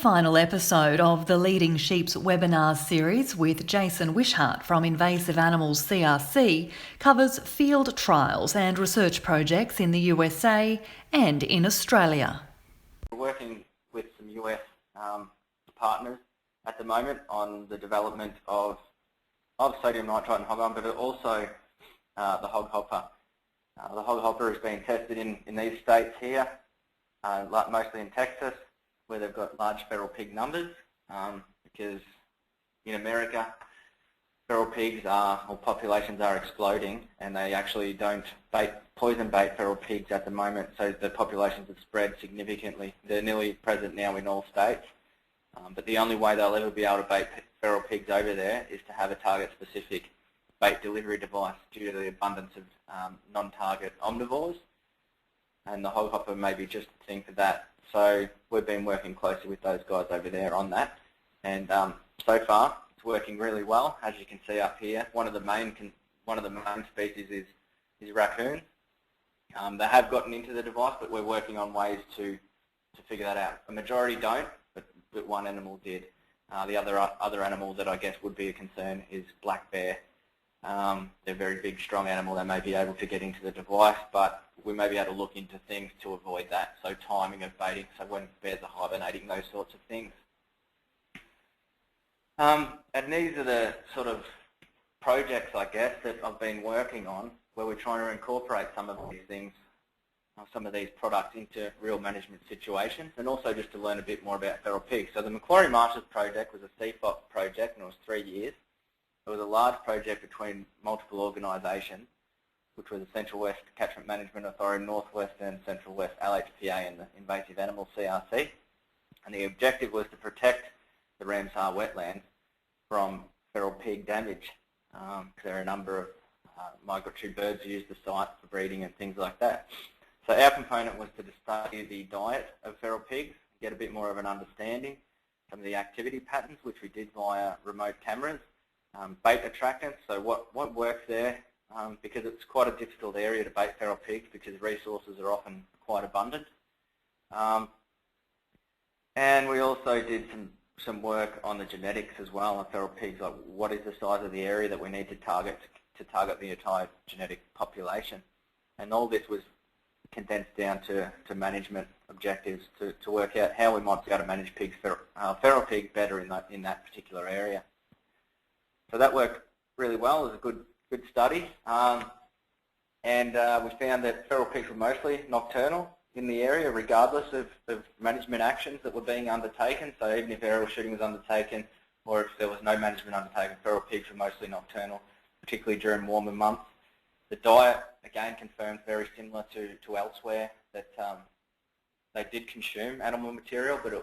final episode of the Leading Sheep's webinar series with Jason Wishart from Invasive Animals CRC covers field trials and research projects in the USA and in Australia. We're working with some US partners at the moment on the development of sodium nitrite and hog iron, but also the hog hopper. The hog hopper is being tested in these states here, mostly in Texas, where they've got large feral pig numbers, because in America, feral pigs populations are exploding, and they actually don't poison bait feral pigs at the moment, so the populations have spread significantly. They're nearly present now in all states, but the only way they'll ever be able to bait feral pigs over there is to have a target-specific bait delivery device due to the abundance of non-target omnivores, and the hog hopper may be just the thing for that. So we've been working closely with those guys over there on that, and so far it's working really well. As you can see up here, one of the main species is Raccoon. They have gotten into the device, but we're working on ways to figure that out. A majority don't, but one animal did. The other animal that I guess would be a concern is black bear. They're a very big, strong animal. They may be able to get into the device, but we may be able to look into things to avoid that. So timing of baiting, so when bears are hibernating, those sorts of things. And these are the sort of projects, I guess, that I've been working on, where we're trying to incorporate some of these things, some of these products into real management situations, and also just to learn a bit more about feral pigs. So the Macquarie Marshes project was a CFOP project, and it was 3 years. It was a large project between multiple organisations, which was the Central West Catchment Management Authority, Northwest and Central West LHPA, and the Invasive Animals CRC. And the objective was to protect the Ramsar wetlands from feral pig damage, because there are a number of migratory birds who use the site for breeding and things like that. So our component was to study the diet of feral pigs, get a bit more of an understanding, some of the activity patterns, which we did via remote cameras. Bait attractants, so what works there, because it's quite a difficult area to bait feral pigs because resources are often quite abundant. And we also did some work on the genetics as well on feral pigs, like what is the size of the area that we need to target the entire genetic population. And all this was condensed down to management objectives to work out how we might be able to manage feral pigs better in that particular area. So that worked really well. It was a good study, and we found that feral pigs were mostly nocturnal in the area, regardless of management actions that were being undertaken. So even if aerial shooting was undertaken, or if there was no management undertaken, feral pigs were mostly nocturnal, particularly during warmer months. The diet, again, confirmed very similar to elsewhere, that they did consume animal material, but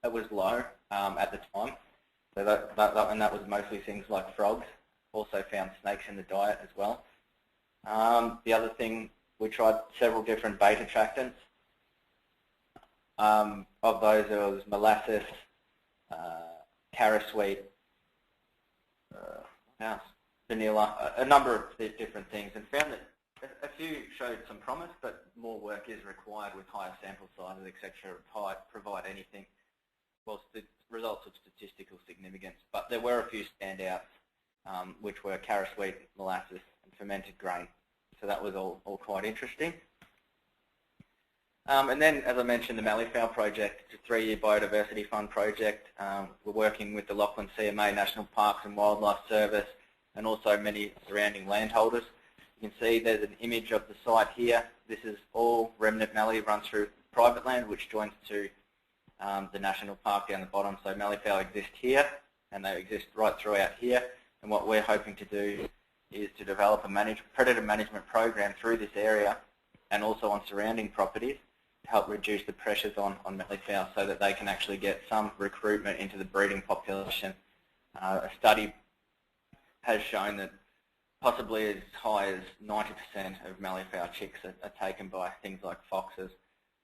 it was low at the time. So that was mostly things like frogs. Also found snakes in the diet as well. The other thing, we tried several different bait attractants. Of those, there was molasses, carrot-sweet, vanilla, a number of different things, and found that a few showed some promise, but more work is required with higher sample sizes, etc., to provide anything. Well, the results of statistical significance, but there were a few standouts, which were carrot-sweet, molasses, and fermented grain. So that was all quite interesting. And then, as I mentioned, the Malleefowl project, it's a 3-year biodiversity fund project. We're working with the Lachlan CMA National Parks and Wildlife Service, and also many surrounding landholders. You can see there's an image of the site here. This is all remnant mallee runs through private land, which joins to the national park down the bottom. So Malleefowl exist here, and they exist right throughout here. And what we're hoping to do is to develop a predator management program through this area, and also on surrounding properties, to help reduce the pressures on Malleefowl, so that they can actually get some recruitment into the breeding population. A study has shown that possibly as high as 90% of Malleefowl chicks are taken by things like foxes,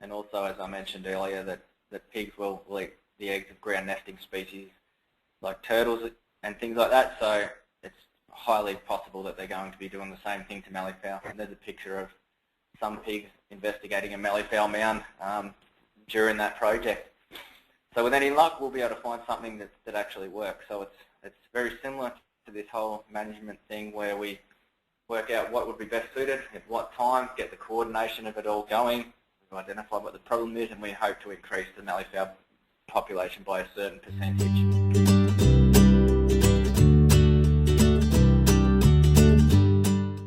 and also, as I mentioned earlier, that pigs will eat the eggs of ground nesting species like turtles and things like that. So it's highly possible that they're going to be doing the same thing to Malleefowl. And there's a picture of some pigs investigating a Malleefowl mound during that project. So with any luck, we'll be able to find something that actually works. So it's very similar to this whole management thing where we work out what would be best suited at what time, get the coordination of it all going, we identify what the problem is, and we hope to increase the malleefowl population by a certain percentage.